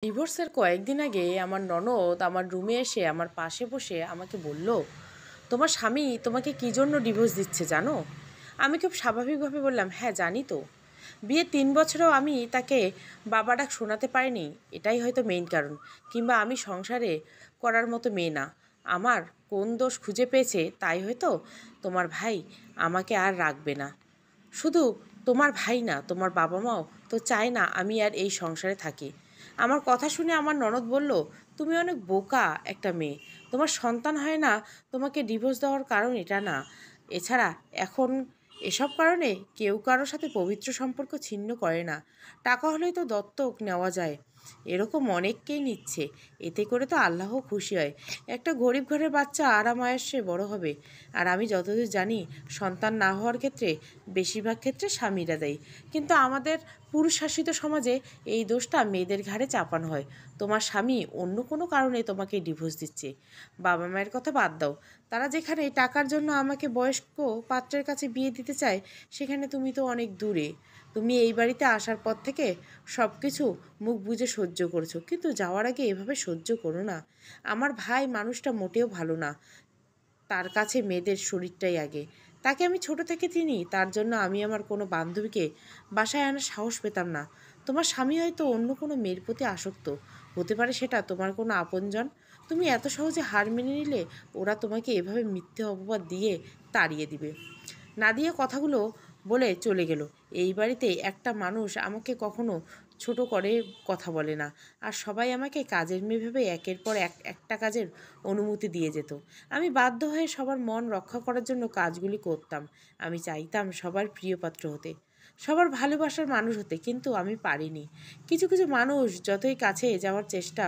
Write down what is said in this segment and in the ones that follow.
ডিভোর্সের কয়েকদিন আগে আমার ননদ আমার রুমে এসে আমার পাশে বসে আমাকে বলল, তোমার স্বামী তোমাকে কী জন্য ডিভোর্স দিচ্ছে জানো? আমি খুব স্বাভাবিকভাবে বললাম, হ্যাঁ জানি তো। বিয়ের 3 বছরেও আমি তাকে বাবা ডাক শোনাতে পারিনি, এটাই হয়তো মেইন কারণ। কিংবা আমি সংসারে করার মতো মেয়ে না। আমার কোন দোষ খুঁজে পেয়েছে তাই হয়তো তোমার ভাই আমাকে আর রাখবে না। শুধু তোমার ভাই না, তোমার বাবা মাও তো চায় না আমি আর এই সংসারে থাকি। আমার কথা শুনে আমার ননদ বলল, তুমি অনেক বোকা একটা মেয়ে। তোমার সন্তান হয় না তোমাকে ডিভোর্স দেওয়ার কারণ এটা না। এছাড়া এখন এসব কারণে কেউ কারোর সাথে পবিত্র সম্পর্ক ছিন্ন করে না। টাকা হলেই তো দত্তক নেওয়া যায়, এরকম অনেককেই নিচ্ছে। এতে করে তো আল্লাহ খুশি হয়। একটা গরিব ঘরের বাচ্চা আরাম আয়েসে বড় হবে। আর আমি যতদূর জানি, সন্তান না হওয়ার ক্ষেত্রে বেশিরভাগ ক্ষেত্রে স্বামীরা দেয়। কিন্তু আমাদের পুরুষ শাসিত সমাজে এই দোষটা মেয়েদের ঘাড়ে চাপানো হয়। তোমার স্বামী অন্য কোনো কারণে তোমাকে ডিভোর্স দিচ্ছে। বাবা মায়ের কথা বাদ দাও, তারা যেখানে টাকার জন্য আমাকে বয়স্ক পাত্রের কাছে বিয়ে দিতে চায়, সেখানে তুমি তো অনেক দূরে। তুমি এই বাড়িতে আসার পর থেকে সব কিছু মুখ বুজে সহ্য করেছো, কিন্তু যাওয়ার আগে এভাবে সহ্য করো না। আমার ভাই মানুষটা মোটেও ভালো না। তার কাছে মেয়েদের শরীরটাই আগে। তাকে আমি ছোট থেকে চিনি, তার জন্য আমি আমার কোনো বান্ধবীকে বাসায় আনার সাহস পেতাম না। তোমার স্বামী হয়তো অন্য কোনো মেয়ের প্রতি আসক্ত হতে পারে, সেটা তোমার কোনো আপনজন। তুমি এত সহজে হার মেনে নিলে ওরা তোমাকে এভাবে মিথ্যে অপবাদ দিয়ে তাড়িয়ে দিবে। নাদিয়া কথাগুলো বলে চলে গেল। এই বাড়িতে একটা মানুষ আমাকে কখনো ছোট করে কথা বলে না। আর সবাই আমাকে কাজের মেয়ে ভেবে একের পর একটা কাজের অনুমতি দিয়ে যেত। আমি বাধ্য হয়ে সবার মন রক্ষা করার জন্য কাজগুলি করতাম। আমি চাইতাম সবার প্রিয় পাত্র হতে, সবার ভালোবাসার মানুষ হতে, কিন্তু আমি পারিনি। কিছু কিছু মানুষ যতই কাছে যাওয়ার চেষ্টা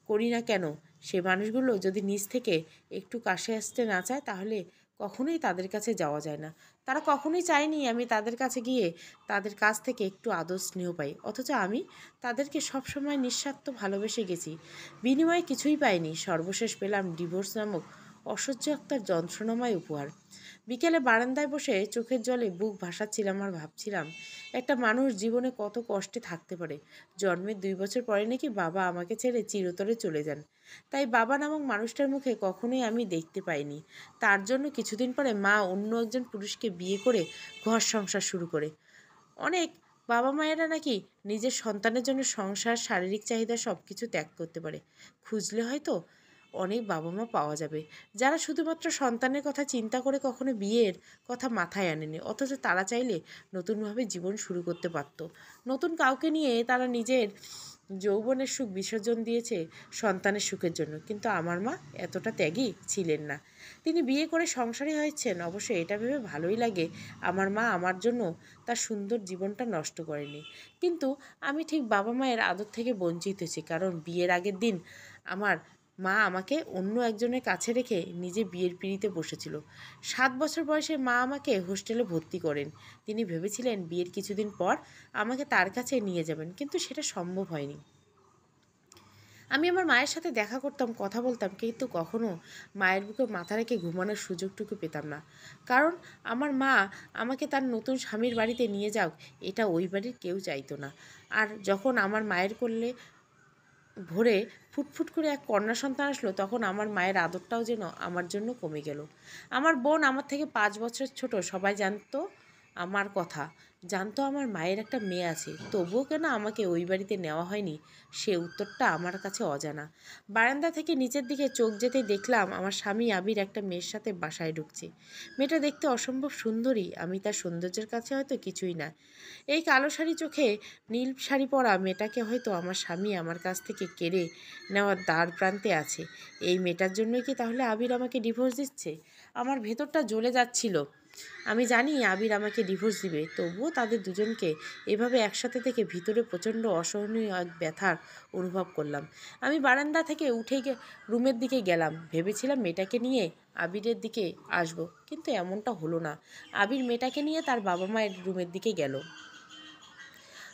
করি না কেন, সে মানুষগুলো যদি নিজ থেকে একটু কাছে আসতে না চায়, তাহলে কখনোই তাদের কাছে যাওয়া যায় না। তারা কখনোই চায়নি আমি তাদের কাছে গিয়ে তাদের কাছ থেকে একটু আদর স্নেহ পাই, অথচ আমি তাদেরকে সবসময় নিঃস্বার্থ ভালোবেসে গেছি। বিনিময়ে কিছুই পাইনি, সর্বশেষ পেলাম ডিভোর্স নামক অসহ্য একটা যন্ত্রণাময় উপহার। বিকেলে বারান্দায় বসে চোখের জলে বুক ভাসাচ্ছিলাম আর ভাবছিলাম, একটা মানুষ জীবনে কত কষ্টে থাকতে পারে। জন্মের 2 বছর পরে নাকি বাবা আমাকে ছেড়ে চিরতরে চলে যান। তাই বাবা নামক মানুষটার মুখে কখনোই আমি দেখতে পাইনি। তার জন্য কিছুদিন পরে মা অন্য একজন পুরুষকে বিয়ে করে ঘর সংসার শুরু করে। অনেক বাবা মায়েরা নাকি নিজের সন্তানের জন্য সংসার, শারীরিক চাহিদা সব কিছু ত্যাগ করতে পারে। খুঁজলে হয়তো অনেক বাবা মা পাওয়া যাবে, যারা শুধুমাত্র সন্তানের কথা চিন্তা করে কখনো বিয়ের কথা মাথায় আনেনি, অথচ তারা চাইলে নতুনভাবে জীবন শুরু করতে পারত। নতুন কাউকে নিয়ে তারা নিজের যৌবনের সুখ বিসর্জন দিয়েছে সন্তানের সুখের জন্য। কিন্তু আমার মা এতটা ত্যাগী ছিলেন না। তিনি বিয়ে করে সংসারী হয়েছেন, অবশ্যই এটা ভেবে ভালোই লাগে আমার মা আমার জন্য তার সুন্দর জীবনটা নষ্ট করেনি। কিন্তু আমি ঠিক বাবা মায়ের আদর থেকে বঞ্চিত হয়েছি, কারণ বিয়ের আগের দিন আমার মা আমাকে অন্য একজনের কাছে রেখে নিজে বিয়ের পিঁড়িতে বসেছিল। 7 বছর বয়সে মা আমাকে হোস্টেলে ভর্তি করেন। তিনি ভেবেছিলেন বিয়ের কিছুদিন পর আমাকে তার কাছে নিয়ে যাবেন, কিন্তু সেটা সম্ভব হয়নি। আমি আমার মায়ের সাথে দেখা করতাম, কথা বলতাম, কিন্তু কখনো মায়ের বুকে মাথা রেখে ঘুমানোর সুযোগটুকু পেতাম না। কারণ আমার মা আমাকে তার নতুন স্বামীর বাড়িতে নিয়ে যাক, এটা ওই বাড়ির কেউ চাইতো না। আর যখন আমার মায়ের কোলে ভোরে ফুটফুট করে এক কন্যা সন্তান আসলো, তখন আমার মায়ের আদরটাও যেন আমার জন্য কমে গেল। আমার বোন আমার থেকে 5 বছর ছোট, সবাই জানতো আমার কথা, জানতো আমার মায়ের একটা মেয়ে আছে, তবুও কেন আমাকে ওই বাড়িতে নেওয়া হয়নি, সে উত্তরটা আমার কাছে অজানা। বারান্দা থেকে নিচের দিকে চোখ যেতেই দেখলাম আমার স্বামী আবির একটা মেয়ের সাথে বাসায় ঢুকছে। মেয়েটা দেখতে অসম্ভব সুন্দরী, আমি তার সৌন্দর্যের কাছে হয়তো কিছুই না। এই কালো শাড়ি, চোখে নীল শাড়ি পরা মেয়েটাকে হয়তো আমার স্বামী আমার কাছ থেকে কেড়ে নেওয়ার দ্বার প্রান্তে আছে। এই মেয়েটার জন্যই কি তাহলে আবির আমাকে ডিভোর্স দিচ্ছে? আমার ভেতরটা জ্বলে যাচ্ছিল। আমি জানি আবির আমাকে ডিভোর্স দিবে, তবুও তাদের দুজনকে এভাবে একসাথে থেকে ভিতরে প্রচণ্ড অসহনীয় এক ব্যথার অনুভব করলাম। আমি বারান্দা থেকে উঠে রুমের দিকে গেলাম, ভেবেছিলাম মেয়েটাকে নিয়ে আবিরের দিকে আসবো, কিন্তু এমনটা হলো না। আবির মেয়েটাকে নিয়ে তার বাবা মায়ের রুমের দিকে গেল।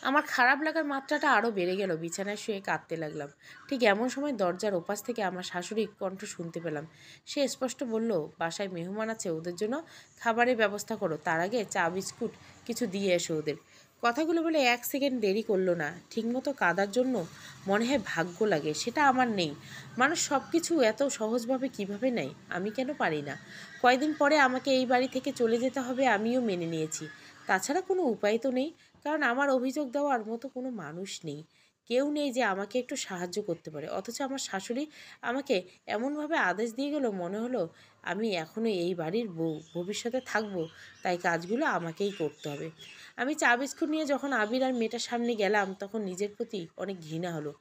আমার খারাপ লাগার মাত্রাটা আরও বেড়ে গেল, বিছানায় শুয়ে কাঁদতে লাগলাম। ঠিক এমন সময় দরজার ওপাশ থেকে আমার শাশুড়ির কণ্ঠ শুনতে পেলাম। সে স্পষ্ট বলল, বাসায় মেহমান আছে, ওদের জন্য খাবারের ব্যবস্থা করো, তার আগে চা বিস্কুট কিছু দিয়ে এসো ওদের। কথাগুলো বলে 1 সেকেন্ড দেরি করলো না। ঠিকমতো কাঁদার জন্য মনে হয় ভাগ্য লাগে, সেটা আমার নেই। মানুষ সব কিছু এত সহজভাবে কিভাবে নেয়, আমি কেন পারি না? কয়দিন পরে আমাকে এই বাড়ি থেকে চলে যেতে হবে, আমিও মেনে নিয়েছি। তাছাড়া কোনো উপায় তো নেই, কারণ আমার অভিযোগ দেওয়ার মতো কোনো মানুষ নেই। কেউ নেই যে আমাকে একটু সাহায্য করতে পারে। অথচ আমার শাশুড়ি আমাকে এমনভাবে আদেশ দিয়ে গেল, মনে হলো আমি এখনও এই বাড়ির বউ, ভবিষ্যতে থাকবো, তাই কাজগুলো আমাকেই করতে হবে। আমি চা বিস্কুট নিয়ে যখন আবির আর মেয়েটার সামনে গেলাম, তখন নিজের প্রতি অনেক ঘৃণা হলো।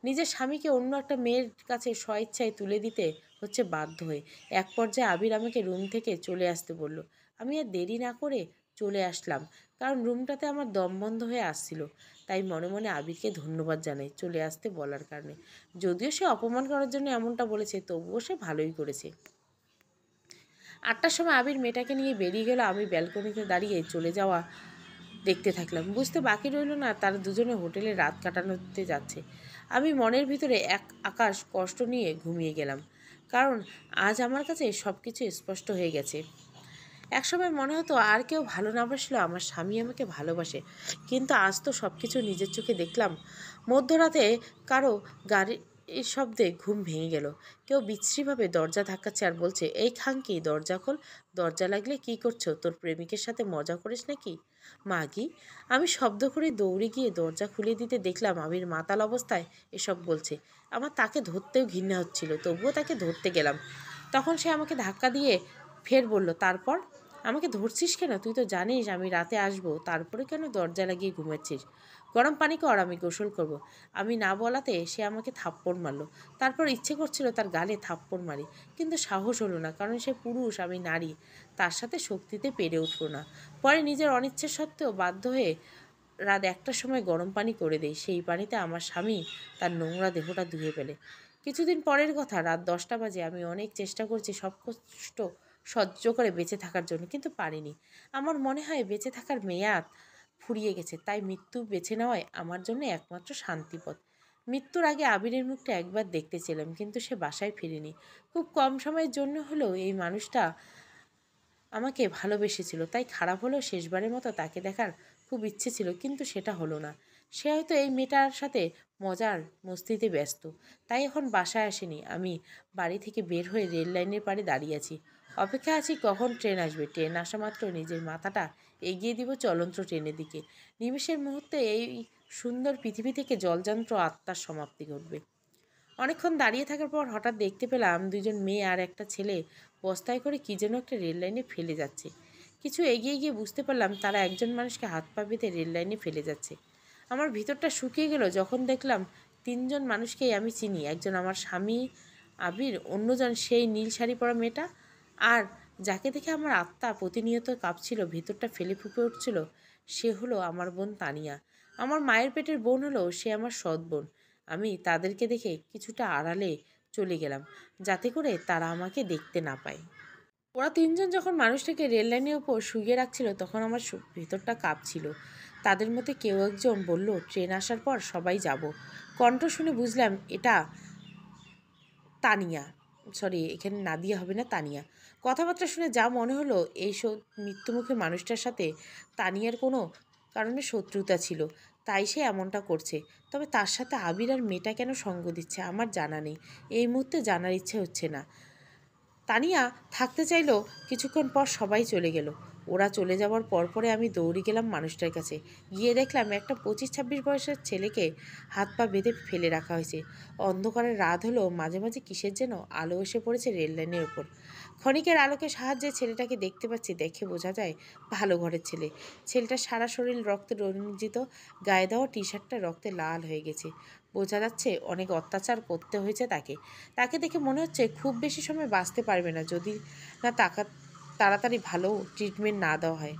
নিজের স্বামীকে অন্য একটা মেয়ের কাছে স্বইচ্ছায় তুলে দিতে হচ্ছে বাধ্য হয়ে। এক পর্যায়ে আবির আমাকে রুম থেকে চলে আসতে বলল। আমি আর দেরি না করে চলে আসলাম, কারণ রুমটাতে আমার দম বন্ধ হয়ে আসছিল। তাই মনে মনে আবিরকে ধন্যবাদ জানাই চলে আসতে বলার কারণে। যদিও সে অপমান করার জন্য এমনটা বলেছে, তবুও সে ভালোই করেছে। 8টার সময় আবির মেয়েটাকে নিয়ে বেরিয়ে গেল। আমি ব্যালকনিতে দাঁড়িয়ে চলে যাওয়া দেখতে থাকলাম। বুঝতে বাকি রইল না তারা দুজনে হোটেলে রাত কাটানোতে যাচ্ছে। আমি মনের ভিতরে এক আকাশ কষ্ট নিয়ে ঘুমিয়ে গেলাম, কারণ আজ আমার কাছে সব কিছু স্পষ্ট হয়ে গেছে। একসময় মনে হতো আর কেউ ভালো না বাসলেও আমার স্বামী আমাকে ভালোবাসে, কিন্তু আজ তো সব কিছু নিজের চোখে দেখলাম। মধ্যরাতে কারো গাড়ির শব্দে ঘুম ভেঙে গেল। কেউ বিশ্রীভাবে দরজা ধাক্কাচ্ছে আর বলছে, এই খাঙ্কি দরজা খোল, দরজা লাগলে কি করছো, তোর প্রেমিকের সাথে মজা করিস নাকি? মাগি। আমি শব্দ করে দৌড়ে গিয়ে দরজা খুলে দিতে দেখলাম আবির মাতাল অবস্থায় এসব বলছে। আমার তাকে ধরতেও ঘৃণা হচ্ছিল, তবুও তাকে ধরতে গেলাম। তখন সে আমাকে ধাক্কা দিয়ে ফের বলল, তারপর আমাকে ধরছিস কেন? তুই তো জানিস আমি রাতে আসবো, তারপরে কেন দরজা লাগিয়ে ঘুমাচ্ছিস? গরম পানি কর, আমি গোসল করব। আমি না বলাতে সে আমাকে থাপ্পড় মারলো। তারপর ইচ্ছে করছিল তার গালে থাপ্পড় মারি, কিন্তু সাহস হলো না, কারণ সে পুরুষ, আমি নারী, তার সাথে শক্তিতে পেরে উঠল না। পরে নিজের অনিচ্ছা সত্ত্বেও বাধ্য হয়ে রাত 1টার সময় গরম পানি করে দেয়। সেই পানিতে আমার স্বামী তার নোংরা দেহটা ধুয়ে ফেলে। কিছুদিন পরের কথা, রাত 10টা বাজে। আমি অনেক চেষ্টা করছি সব কষ্ট সহ্য করে বেঁচে থাকার জন্য, কিন্তু পারিনি। আমার মনে হয় বেঁচে থাকার মেয়াদ ফুরিয়ে গেছে, তাই মৃত্যু বেছে নেওয়াই আমার জন্য একমাত্র শান্তিপথ। মৃত্যুর আগে আবিরের মুখটা একবার দেখতে ছিলাম, কিন্তু সে বাসায় ফিরেনি। খুব কম সময়ের জন্য হলেও এই মানুষটা আমাকে ভালোবেসেছিল, তাই খারাপ হলেও শেষবারের মতো তাকে দেখার খুব ইচ্ছে ছিল, কিন্তু সেটা হলো না। সে হয়তো এই মেয়েটার সাথে মজার মস্তিতে ব্যস্ত, তাই এখন বাসায় আসেনি। আমি বাড়ি থেকে বের হয়ে রেল লাইনের পাড়ে দাঁড়িয়ে আছি, অপেক্ষা আছি কখন ট্রেন আসবে। ট্রেন আসা মাত্র নিজের মাথাটা এগিয়ে দিব চলন্ত ট্রেনের দিকে। নিমেষের মুহূর্তে এই সুন্দর পৃথিবী থেকে জলযন্ত্র আত্মার সমাপ্তি ঘটবে। অনেকক্ষণ দাঁড়িয়ে থাকার পর হঠাৎ দেখতে পেলাম দুজন মেয়ে আর একটা ছেলে বস্তায় করে কী যেন একটা রেল লাইনে ফেলে যাচ্ছে। কিছু এগিয়ে গিয়ে বুঝতে পারলাম তারা একজন মানুষকে হাত পা বেঁধে রেল লাইনে ফেলে যাচ্ছে। আমার ভিতরটা শুকিয়ে গেল যখন দেখলাম 3জন মানুষকেই আমি চিনি। একজন আমার স্বামী আবির, অন্যজন সেই নীল শাড়ি পরা মেয়েটা, আর যাকে দেখে আমার আত্মা প্রতিনিয়ত কাঁপছিল, ভিতরটা ফেলে ফুঁপে উঠছিল, সে হলো আমার বোন তানিয়া। আমার মায়ের পেটের বোন হলো সে, আমার সৎ বোন। আমি তাদেরকে দেখে কিছুটা আড়ালে চলে গেলাম, যাতে করে তারা আমাকে দেখতে না পায়। ওরা 3জন যখন মানুষটাকে রেল লাইনের ওপর শুইয়ে রাখছিল, তখন আমার ভেতরটা কাঁপছিল। তাদের মধ্যে কেউ একজন বলল, ট্রেন আসার পর সবাই যাব। কণ্ঠ শুনে বুঝলাম এটা তানিয়া। সরি, এখানে নাদিয়া হবে না, তানিয়া। কথাবার্তা শুনে যা মনে হলো এই মৃত্যুমুখী মানুষটার সাথে তানিয়ার কোনো কারণে শত্রুতা ছিল, তাই সে এমনটা করছে। তবে তার সাথে আবির আর মেয়েটা কেন সঙ্গ দিচ্ছে আমার জানা নেই, এই মুহূর্তে জানার ইচ্ছে হচ্ছে না। তানিয়া থাকতে চাইলেও কিছুক্ষণ পর সবাই চলে গেল। ওরা চলে যাওয়ার পরে আমি দৌড়ে গেলাম মানুষটার কাছে। গিয়ে দেখলাম একটা 25-26 বয়সের ছেলেকে হাত পা বেঁধে ফেলে রাখা হয়েছে। অন্ধকারের রাত হলেও মাঝে মাঝে কিসের যেন আলো এসে পড়েছে রেল লাইনের ওপর। ক্ষণিকের আলোকের সাহায্যে ছেলেটাকে দেখতে পাচ্ছি। দেখে বোঝা যায় ভালো ঘরের ছেলে। ছেলেটার সারা শরীর রক্তে রঞ্জিত, গায়ে দেওয়া টি শার্টটা রক্তে লাল হয়ে গেছে। বোঝা যাচ্ছে অনেক অত্যাচার করতে হয়েছে তাকে। তাকে দেখে মনে হচ্ছে খুব বেশি সময় বাঁচতে পারবে না, যদি না তাড়াতাড়ি ভালো ট্রিটমেন্ট না দেওয়া হয়।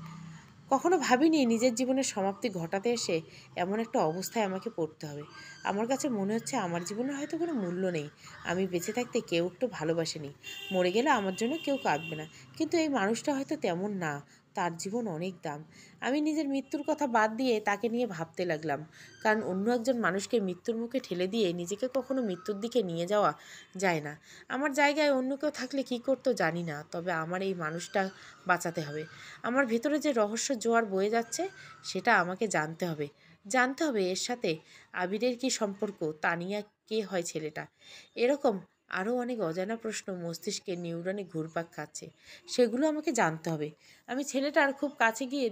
কখনো ভাবিনি নিজের জীবনের সমাপ্তি ঘটাতে এসে এমন একটা অবস্থায় আমাকে পড়তে হবে। আমার কাছে মনে হচ্ছে আমার জীবনে হয়তো কোনো মূল্য নেই। আমি বেঁচে থাকতে কেউ একটু ভালোবাসেনি, মরে গেলে আমার জন্য কেউ কাঁদবে না। কিন্তু এই মানুষটা হয়তো তেমন না। তার জীবন অনেক দাম। আমি নিজের মৃত্যুর কথা বাদ দিয়ে তাকে নিয়ে ভাবতে লাগলাম, কারণ অন্য একজন মানুষকে মৃত্যুর মুখে ঠেলে দিয়ে নিজেকে কখনো মৃত্যুর দিকে নিয়ে যাওয়া যায় না। আমার জায়গায় অন্য কেউ থাকলে কী করতো জানি না, তবে আমার এই মানুষটা বাঁচাতে হবে। আমার ভেতরে যে রহস্য জোয়ার বয়ে যাচ্ছে সেটা আমাকে জানতে হবে। জানতে হবে এর সাথে আবিরের কী সম্পর্ক, তানিয়া কে হয় ছেলেটা। এরকম আরও অনেক অজানা প্রশ্ন মস্তিষ্কে নিউরনে ঘুরপাক খাচ্ছে, সেগুলো আমাকে জানতে হবে। আমি ছেলেটার খুব কাছে গিয়ে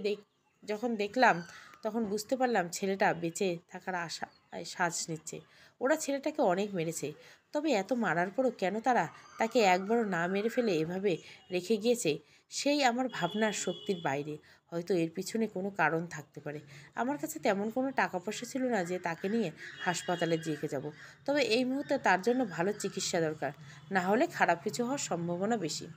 যখন দেখলাম তখন বুঝতে পারলাম ছেলেটা বেঁচে থাকার সাজ নিচ্ছে। ওরা ছেলেটাকে অনেক মেরেছে, তবে এত মারার পরও কেন তারা তাকে একবারও না মেরে ফেলে এভাবে রেখে গিয়েছে, সেই আমার ভাবনার শক্তির বাইরে। হয়তো এর পিছনে কোনো কারণ থাকতে পারে। আমার কাছে তেমন কোনো টাকা পয়সা ছিল না যে তাকে নিয়ে হাসপাতালে রেখে যাব, তবে এই মুহূর্তে তার জন্য ভালো চিকিৎসা দরকার, না হলে খারাপ কিছু হওয়ার সম্ভাবনা বেশি।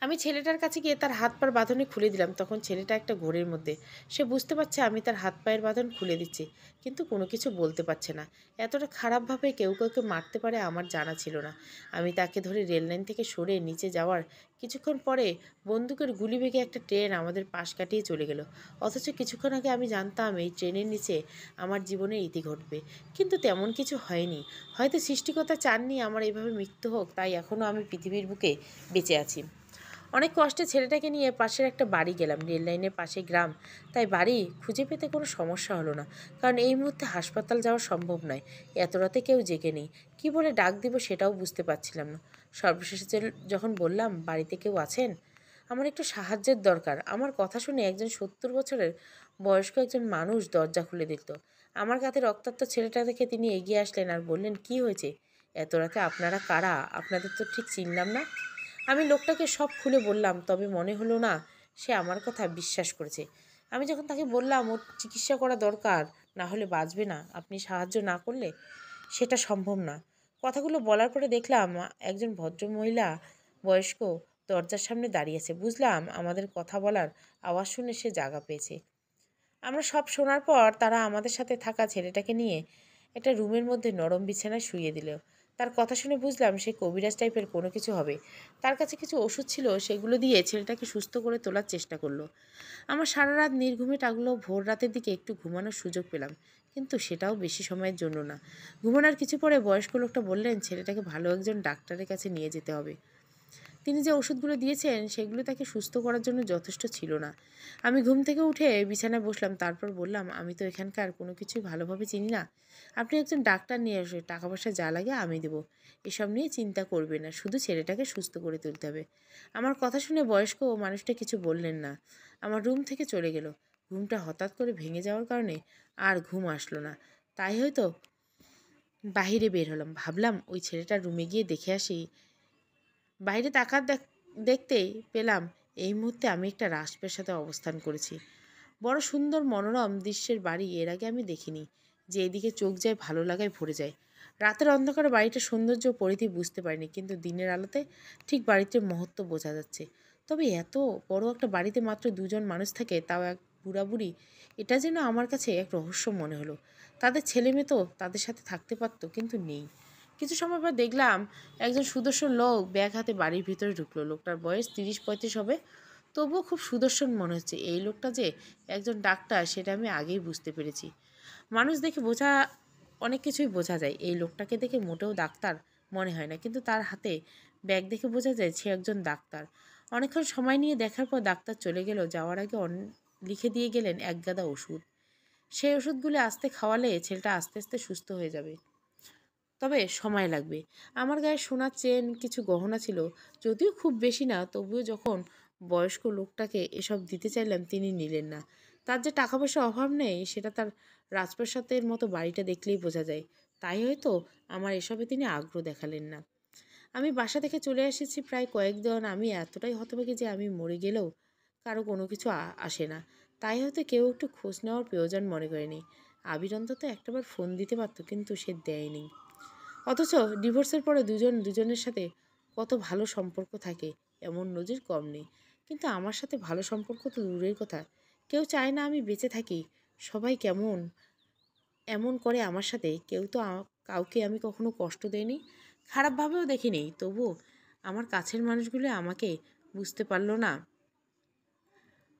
আমি ছেলেটার কাছে গিয়ে তার হাত পায়ের বাঁধনে খুলে দিলাম। তখন ছেলেটা একটা ঘোরের মধ্যে। সে বুঝতে পারছে আমি তার হাত পায়ের বাঁধন খুলে দিচ্ছি, কিন্তু কোনো কিছু বলতে পারছে না। এতটা খারাপভাবে কেউ কাউকে মারতে পারে আমার জানা ছিল না। আমি তাকে ধরে রেললাইন থেকে সরে নিচে যাওয়ার কিছুক্ষণ পরে বন্দুকের গুলি বেগে একটা ট্রেন আমাদের পাশ কাটিয়ে চলে গেল। অথচ কিছুক্ষণ আগে আমি জানতাম এই ট্রেনের নিচে আমার জীবনের ইতি ঘটবে, কিন্তু তেমন কিছু হয়নি। হয়তো সৃষ্টিকর্তা চাননি আমার এভাবে মৃত্যু হোক, তাই এখনও আমি পৃথিবীর বুকে বেঁচে আছি। অনেক কষ্টে ছেলেটাকে নিয়ে পাশের একটা বাড়ি গেলাম। রেল লাইনের পাশে গ্রাম, তাই বাড়ি খুঁজে পেতে কোনো সমস্যা হলো না, কারণ এই মুহূর্তে হাসপাতাল যাওয়া সম্ভব নয়। এত রাতে কেউ জেগে নেই, কী বলে ডাক দিব সেটাও বুঝতে পারছিলাম না। সর্বশেষে যখন বললাম বাড়িতে কেউ আছেন, আমার একটু সাহায্যের দরকার, আমার কথা শুনে একজন 70 বছরের বয়স্ক একজন মানুষ দরজা খুলে দিত। আমার কাছে রক্তাক্ত ছেলেটা দেখে তিনি এগিয়ে আসলেন আর বললেন, কি হয়েছে? এত রাতে আপনারা কারা? আপনাদের তো ঠিক চিনলাম না। আমি লোকটাকে সব খুলে বললাম, তবে মনে হলো না সে আমার কথা বিশ্বাস করেছে। আমি যখন তাকে বললাম ওর চিকিৎসা করা দরকার, না হলে বাঁচবে না, আপনি সাহায্য না করলে সেটা সম্ভব না। কথাগুলো বলার পরে দেখলাম একজন ভদ্রমহিলা বয়স্ক দরজার সামনে দাঁড়িয়ে আছে। বুঝলাম আমাদের কথা বলার আওয়াজ শুনে সে জায়গা পেয়েছে। আমরা সব শোনার পর তারা আমাদের সাথে থাকা ছেলেটাকে নিয়ে একটা রুমের মধ্যে নরম বিছানায় শুইয়ে দিল। তার কথা শুনে বুঝলাম সে কবিরাজ টাইপের কোনো কিছু হবে। তার কাছে কিছু ওষুধ ছিল, সেগুলো দিয়ে ছেলেটাকে সুস্থ করে তোলার চেষ্টা করলো। আমার সারা রাত নির্ঘুমে টাকলো। ভোর রাতের দিকে একটু ঘুমানোর সুযোগ পেলাম, কিন্তু সেটাও বেশি সময়ের জন্য না। ঘুমানোর কিছু পরে বয়স্ক লোকটা বললেন ছেলেটাকে ভালো একজন ডাক্তারের কাছে নিয়ে যেতে হবে। তিনি যে ওষুধগুলো দিয়েছেন সেগুলো তাকে সুস্থ করার জন্য যথেষ্ট ছিল না। আমি ঘুম থেকে উঠে বিছানায় বসলাম, তারপর বললাম, আমি তো এখানকার কোনো কিছুই ভালোভাবে চিনি না। আপনি একজন ডাক্তার নিয়ে আসুন, টাকা পয়সা যা লাগে আমি দেবো। এসব নিয়ে চিন্তা করবে না, শুধু ছেলেটাকে সুস্থ করে তুলতে হবে। আমার কথা শুনে বয়স্ক মানুষটা কিছু বললেন না, আমার রুম থেকে চলে গেল। ঘুমটা হঠাৎ করে ভেঙে যাওয়ার কারণে আর ঘুম আসলো না, তাই হয়তো বাহিরে বের হলাম। ভাবলাম ওই ছেলেটার রুমে গিয়ে দেখে আসি। বাইরে দেখতেই পেলাম এই মুহূর্তে আমি একটা রাজপ্রাসাদে অবস্থান করেছি। বড় সুন্দর মনোরম দৃশ্যের বাড়ি এর আগে আমি দেখিনি, যে এদিকে চোখ যায় ভালো লাগায় ভরে যায়। রাতের অন্ধকারে বাড়িটার সৌন্দর্য ও পরিধি বুঝতে পারিনি, কিন্তু দিনের আলোতে ঠিক বাড়িটির মহত্ব বোঝা যাচ্ছে। তবে এত বড় একটা বাড়িতে মাত্র দুজন মানুষ থাকে, তাও এক বুড়া বুড়ি, এটা যেন আমার কাছে এক রহস্য মনে হলো। তাদের ছেলে মেয়ে তো তাদের সাথে থাকতে পারতো, কিন্তু নেই। কিছু সময় পর দেখলাম একজন সুদর্শন লোক ব্যাগ হাতে বাড়ির ভিতরে ঢুকলো। লোকটার বয়স 30-35 হবে, তবুও খুব সুদর্শন মনে হচ্ছে। এই লোকটা যে একজন ডাক্তার সেটা আমি আগেই বুঝতে পেরেছি। মানুষ দেখে অনেক কিছুই বোঝা যায়, এই লোকটাকে দেখে মোটেও ডাক্তার মনে হয় না, কিন্তু তার হাতে ব্যাগ দেখে বোঝা যায় সে একজন ডাক্তার। অনেকক্ষণ সময় নিয়ে দেখার পর ডাক্তার চলে গেল। যাওয়ার আগে লিখে দিয়ে গেলেন এক গাদা ওষুধ। সেই ওষুধগুলো আস্তে খাওয়ালে ছেলেটা আস্তে আস্তে সুস্থ হয়ে যাবে, তবে সময় লাগবে। আমার গায়ে সোনার চেন, কিছু গহনা ছিল, যদিও খুব বেশি না, তবুও যখন বয়স্ক লোকটাকে এসব দিতে চাইলাম তিনি নিলেন না। তার যে টাকা পয়সার অভাব নেই সেটা তার রাজপ্রাসাদের মতো বাড়িটা দেখলেই বোঝা যায়, তাই হয়তো আমার এসবে তিনি আগ্রহ দেখালেন না। আমি বাসা থেকে চলে এসেছি প্রায় কয়েকদিন। আমি এতটাই হতবাকি যে আমি মরে গেলেও কারো কোনো কিছু আসে না, তাই হয়তো কেউ একটু খোঁজ নেওয়ার প্রয়োজন মনে করেনি। আবির অন্তত একটাবার ফোন দিতে পারতো, কিন্তু সে দেয়নি। অথচ ডিভোর্সের পরে দুজন দুজনের সাথে কত ভালো সম্পর্ক থাকে, এমন নজির কম নেই। কিন্তু আমার সাথে ভালো সম্পর্ক তো দূরের কথা, কেউ চায় না আমি বেঁচে থাকি। সবাই কেমন এমন করে আমার সাথে। কেউ তো কাউকে আমি কখনো কষ্ট দেয়নি, খারাপভাবেও দেখিনি, তবুও আমার কাছের মানুষগুলো আমাকে বুঝতে পারল না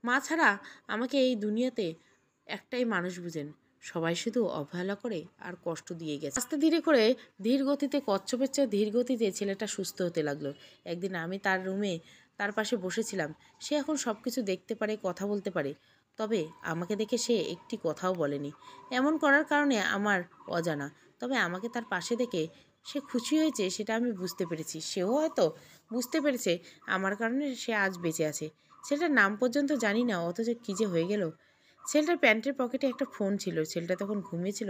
মা ছাড়া আমাকে এই দুনিয়াতে একটাই মানুষ বুঝেন, সবাই শুধু অবহেলা করে আর কষ্ট দিয়ে গেছে। আস্তে ধীরে করে ধীর গতিতে, কচ্ছপের চেয়ে ধীর গতিতে ছেলেটা সুস্থ হতে লাগলো। একদিন আমি তার রুমে তার পাশে বসেছিলাম। সে এখন সব কিছু দেখতে পারে, কথা বলতে পারে, তবে আমাকে দেখে সে একটি কথাও বলেনি। এমন করার কারণে আমার অজানা, তবে আমাকে তার পাশে দেখে সে খুশি হয়েছে সেটা আমি বুঝতে পেরেছি। সেও হয়তো বুঝতে পেরেছে আমার কারণে সে আজ বেঁচে আছে। ছেলেটার নাম পর্যন্ত জানি না, অথচ কী যে হয়ে গেল। ছেলেটার প্যান্টের পকেটে একটা ফোন ছিল। ছেলেটা তখন ঘুমিয়েছিল,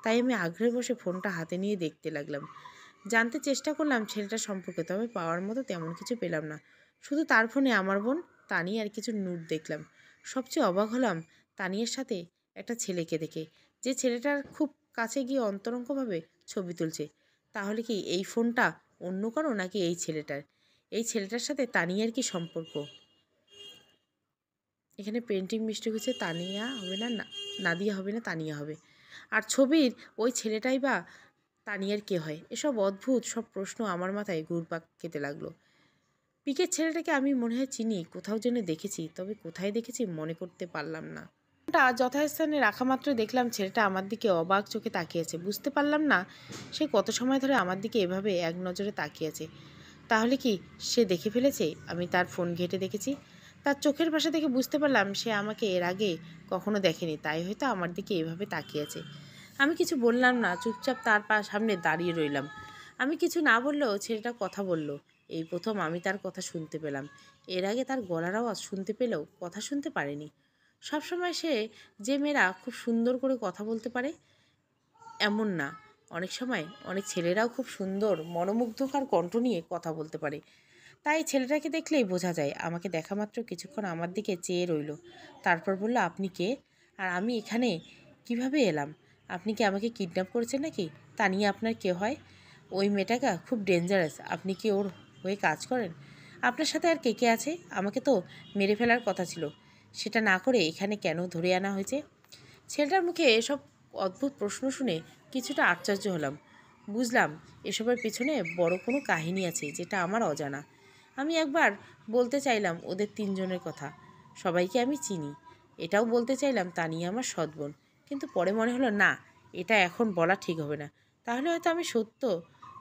তাই আমি আগ্রহে বসে ফোনটা হাতে নিয়ে দেখতে লাগলাম। জানতে চেষ্টা করলাম ছেলেটার সম্পর্কে, তবে পাওয়ার মতো তেমন কিছু পেলাম না। শুধু তার ফোনে আমার বোন তানিয়া আর কিছু নোট দেখলাম। সবচেয়ে অবাক হলাম তানিয়ার সাথে একটা ছেলেকে দেখে, যে ছেলেটার খুব কাছে গিয়ে অন্তরঙ্গভাবে ছবি তুলছে। তাহলে কি এই ফোনটা অন্য কারো, নাকি এই ছেলেটার? এই ছেলেটার সাথে তানিয়ার কি সম্পর্ক? এখানে পেন্টিং মিস্টেক হচ্ছে, তানিয়া হবে না, নাদিয়া হবে না, তানিয়া হবে। আর ছবির ওই ছেলেটাই বা তানিয়ার কে হয়? এসব অদ্ভুত সব প্রশ্ন আমার মাথায় ঘুরপাক খেতে লাগলো। পিকের ছেলেটাকে আমি মনে হয় চিনি, কোথাও যেন দেখেছি, তবে কোথায় দেখেছি মনে করতে পারলাম না। ফোনটা যথাস্থানে রাখা মাত্র দেখলাম ছেলেটা আমার দিকে অবাক চোখে তাকিয়েছে। বুঝতে পারলাম না সে কত সময় ধরে আমার দিকে এভাবে এক নজরে তাকিয়েছে। তাহলে কি সে দেখে ফেলেছে আমি তার ফোন ঘেঁটে দেখেছি? তার চোখের ভাষা দেখে বুঝতে পারলাম সে আমাকে এর আগে কখনো দেখেনি, তাই হয়তো আমার দিকে এভাবে তাকিয়েছে। আমি কিছু বললাম না, চুপচাপ তার সামনে দাঁড়িয়ে রইলাম। আমি কিছু না বললেও ছেলেটা কথা বলল। এই প্রথম আমি তার কথা শুনতে পেলাম। এর আগে তার গলার আওয়াজ শুনতে পেলেও কথা শুনতে পারেনি। সবসময় সে যে মেয়েরা খুব সুন্দর করে কথা বলতে পারে এমন না, অনেক সময় অনেক ছেলেরাও খুব সুন্দর মনোমুগ্ধকর কণ্ঠ নিয়ে কথা বলতে পারে। তাই ছেলেটাকে দেখলেই বোঝা যায়। আমাকে দেখা মাত্র কিছুক্ষণ আমার দিকে চেয়ে রইল, তারপর বলল, আপনি কে? আর আমি এখানে কিভাবে এলাম? আপনি কি আমাকে কিডন্যাপ করেছেন নাকি? তা নিয়ে আপনার কে হয়? ওই মেয়েটাকে খুব ডেঞ্জারাস, আপনি কি ওর হয়ে কাজ করেন? আপনার সাথে আর কে কে আছে? আমাকে তো মেরে ফেলার কথা ছিল, সেটা না করে এখানে কেন ধরে আনা হয়েছে? ছেলেটার মুখে এসব অদ্ভুত প্রশ্ন শুনে কিছুটা আশ্চর্য হলাম। বুঝলাম এসবের পিছনে বড় কোনো কাহিনী আছে, যেটা আমার অজানা। আমি একবার বলতে চাইলাম ওদের তিনজনের কথা, সবাইকে আমি চিনি। এটাও বলতে চাইলাম তানিয়া আমার সৎ বোন, কিন্তু পরে মনে হলো না, এটা এখন বলা ঠিক হবে না। তাহলে হয়তো আমি সত্য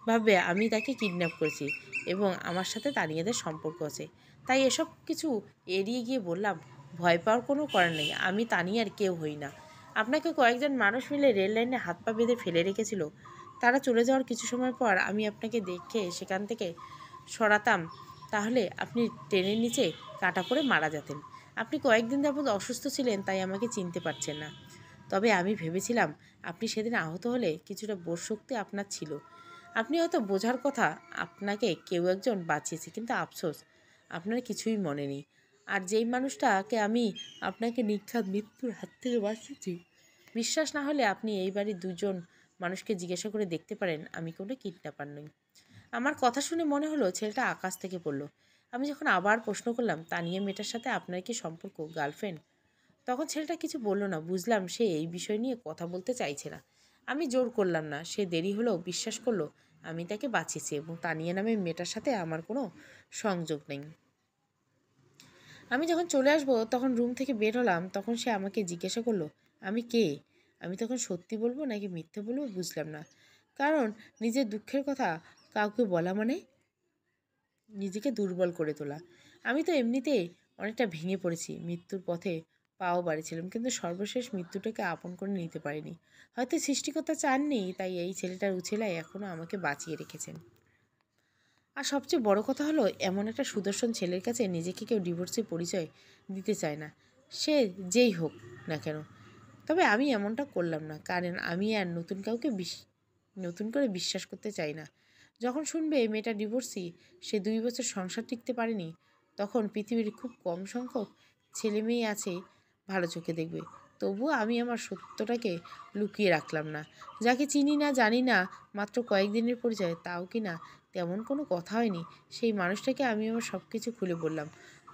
ভাবে আমি তাকে কিডন্যাপ করেছি এবং আমার সাথে তানিয়াদের সম্পর্ক আছে। তাই এসব কিছু এড়িয়ে গিয়ে বললাম, ভয় পাওয়ার কোনো কারণ নেই, আমি তানিয়ার কেউ হই না। আপনাকে কয়েকজন মানুষ মিলে রেল লাইনে হাত পা বেঁধে ফেলে রেখেছিল। তারা চলে যাওয়ার কিছু সময় পর আমি আপনাকে দেখে সেখান থেকে সরাতাম, তাহলে আপনি ট্রেনের নিচে কাটা পড়ে মারা যেতেন। আপনি কয়েকদিন যাবৎ অসুস্থ ছিলেন, তাই আমাকে চিনতে পারছেন না। তবে আমি ভেবেছিলাম আপনি সেদিন আহত হলে কিছুটা বোধশক্তি আপনার ছিল। আপনি হয়তো বোঝার কথা আপনাকে কেউ একজন বাঁচিয়েছে, কিন্তু আফসোস আপনার কিছুই মনে নেই। আর যেই মানুষটাকে আমি আপনাকে নির্ঘাত মৃত্যুর হাত থেকে বাঁচিয়েছি, বিশ্বাস না হলে আপনি এই বাড়ির দুজন মানুষকে জিজ্ঞাসা করে দেখতে পারেন, আমি কোনো কিডন্যাপার নই। আমার কথা শুনে মনে হলো ছেলেটা আকাশ থেকে পড়লো। আমি যখন আবার প্রশ্ন করলাম, তানিয়া মেয়েটার সাথে আপনার কি সম্পর্ক, গার্লফ্রেন্ড? তখন ছেলেটা কিছু বলল না। বুঝলাম সে এই বিষয় নিয়ে কথা বলতে চাইছে না। আমি জোর করলাম না। সে দেরি হলেও বিশ্বাস করলো আমি তাকে বাঁচিয়েছি এবং তানিয়া নামে মেয়েটার সাথে আমার কোনো সংযোগ নেই। আমি যখন চলে আসবো তখন রুম থেকে বের হলাম, তখন সে আমাকে জিজ্ঞাসা করলো আমি কে। আমি তখন সত্যি বলবো নাকি মিথ্যে বলবো বুঝলাম না, কারণ নিজের দুঃখের কথা কাউকে বলা মানে নিজেকে দুর্বল করে তোলা। আমি তো এমনিতেই অনেকটা ভেঙে পড়েছি, মৃত্যুর পথে পাও বাড়িয়েছিলাম, কিন্তু সর্বশেষ মৃত্যুটাকে আপন করে নিতে পারিনি। হয়তো সৃষ্টিকর্তা চাননি, তাই এই ছেলেটার উছেলায় এখনও আমাকে বাঁচিয়ে রেখেছেন। আর সবচেয়ে বড় কথা হলো, এমন একটা সুদর্শন ছেলের কাছে নিজেকে কেউ ডিভোর্সের পরিচয় দিতে চায় না, সে যেই হোক না কেন। তবে আমি এমনটা করলাম না, কারণ আমি আর নতুন কাউকে নতুন করে বিশ্বাস করতে চাই না। যখন শুনবে এই মেয়েটা ডিভোর্সি, সে 2 বছর সংসার টিকতে পারেনি, তখন পৃথিবীর খুব কম সংখ্যক ছেলে মেয়ে আছে ভালো চোখে দেখবে। তবুও আমি আমার সত্যটাকে লুকিয়ে রাখলাম না। যাকে চিনি না, জানি না, মাত্র কয়েকদিনের পরিচয়, তাও কি না তেমন কোনো কথা হয়নি, সেই মানুষটাকে আমি আমার সব কিছু খুলে বললাম।